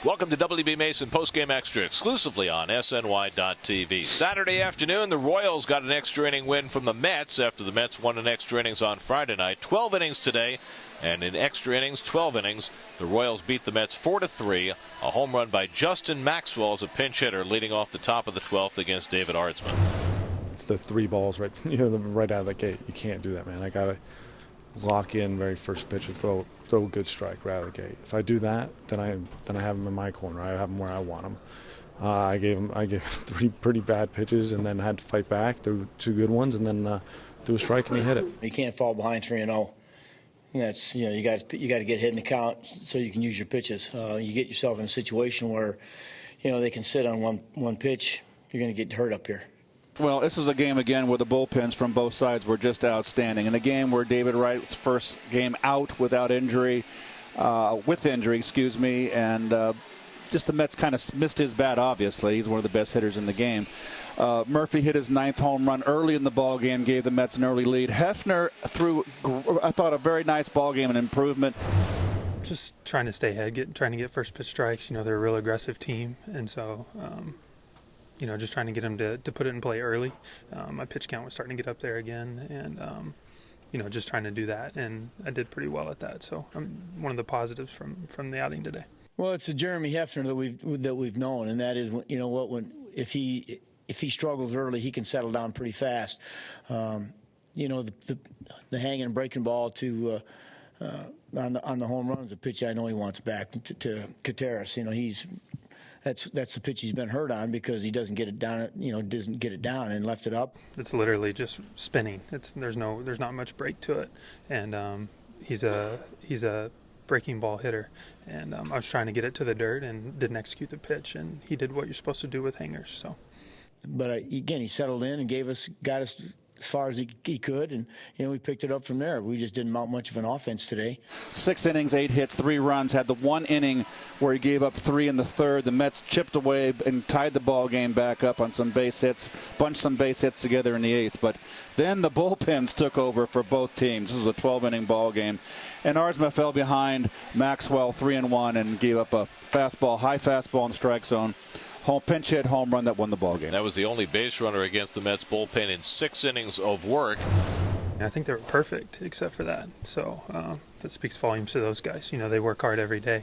Welcome to WB Mason Postgame Extra, exclusively on SNY.TV. Saturday afternoon, the Royals got an extra inning win from the Mets after the Mets won an extra innings on Friday night. 12 innings today, and in extra innings, 12 innings, the Royals beat the Mets 4-3. A home run by Justin Maxwell as a pinch hitter, leading off the top of the 12th against David Artsman. It's the three balls right out of the gate. You can't do that, man. I gotta lock in very first pitch and throw a good strike right out of the gate. If I do that, then I have them in my corner. I have them where I want them. I gave three pretty bad pitches and then had to fight back. Threw two good ones and then threw a strike and he hit it. You can't fall behind 3-0. That's you got to get hit in the count so you can use your pitches. You get yourself in a situation where they can sit on one pitch. You're going to get hurt up here. Well, this is a game, again, where the bullpens from both sides were just outstanding. In a game where David Wright's first game out without injury, and just the Mets kind of missed his bat, obviously. He's one of the best hitters in the game. Murphy hit his 9th home run early in the ball game, gave the Mets an early lead. Hefner threw, I thought, a very nice ball game, an improvement. Just trying to stay ahead, trying to get first pitch strikes. They're a real aggressive team, and so just trying to get him to put it in play early. My pitch count was starting to get up there again, and just trying to do that, and I did pretty well at that. So I'm one of the positives from the outing today. Well, it's the Jeremy Hefner that we've known, and that is if he struggles early, he can settle down pretty fast. The hanging and breaking ball to on the home run is a pitch I know he wants back to Kateris. That's the pitch he's been hurt on because he doesn't get it down. Doesn't get it down and left it up. It's literally just spinning. There's not much break to it, and he's a breaking ball hitter. And I was trying to get it to the dirt and didn't execute the pitch. And he did what you're supposed to do with hangers. So, but again, he settled in and got us as far as he could, and we picked it up from there. We just didn't mount much of an offense today. 6 innings, 8 hits, 3 runs. Had the one inning where he gave up 3 in the third. The Mets chipped away and tied the ball game back up on some base hits, bunched some base hits together in the 8th. But then the bullpens took over for both teams. This was a 12-inning ball game, and Artsman fell behind Maxwell 3-1 and gave up a high fastball in the strike zone. Pinch hit home run that won the ball game. That was the only base runner against the Mets bullpen in 6 innings of work. I think they were perfect except for that. So that speaks volumes to those guys. They work hard every day,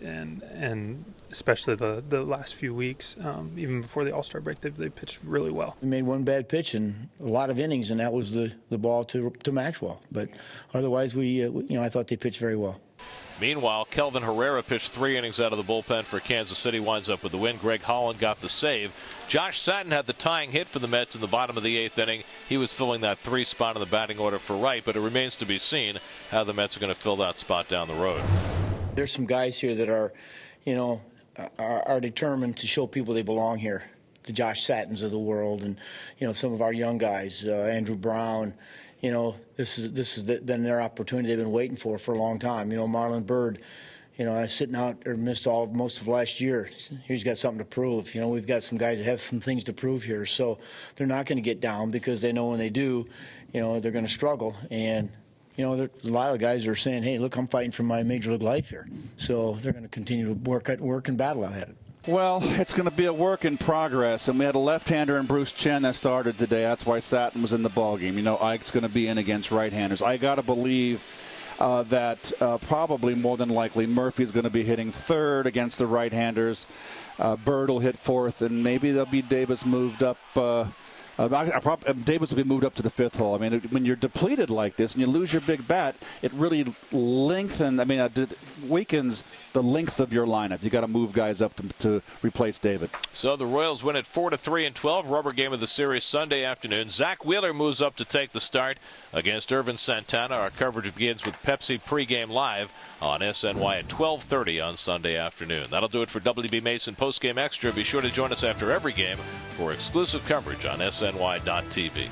and especially the last few weeks, even before the All-Star break, they pitched really well. We made one bad pitch in a lot of innings, and that was the ball to Maxwell. But otherwise, I thought they pitched very well. Meanwhile, Kelvin Herrera pitched 3 innings out of the bullpen for Kansas City, winds up with the win. Greg Holland got the save. Josh Satin had the tying hit for the Mets in the bottom of the 8th inning. He was filling that 3 spot in the batting order for Wright, but it remains to be seen how the Mets are going to fill that spot down the road. There's some guys here that are determined to show people they belong here. The Josh Satins of the world, and some of our young guys, Andrew Brown. This has been their opportunity they've been waiting for a long time. Marlon Byrd, sitting out or missed most of last year. He's got something to prove. We've got some guys that have some things to prove here. So they're not going to get down because they know when they do, they're going to struggle. And, a lot of guys are saying, hey, look, I'm fighting for my major league life here. So they're going to continue to work and battle at it. Well, it's going to be a work in progress, and we had a left-hander in Bruce Chen that started today. That's why Satin was in the ballgame. Ike's going to be in against right-handers. I got to believe that probably more than likely Murphy's going to be hitting third against the right-handers. Bird will hit fourth, and maybe there'll be Davis moved up. Davis will be moved up to the 5th hole. When you're depleted like this and you lose your big bat, it really weakens the length of your lineup. You got to move guys up to replace David. So the Royals win at 4-3 in 12. Rubber game of the series Sunday afternoon. Zach Wheeler moves up to take the start against Irvin Santana. Our coverage begins with Pepsi pregame live on SNY at 12:30 on Sunday afternoon. That'll do it for WB Mason Postgame Extra. Be sure to join us after every game for exclusive coverage on SNY.TV.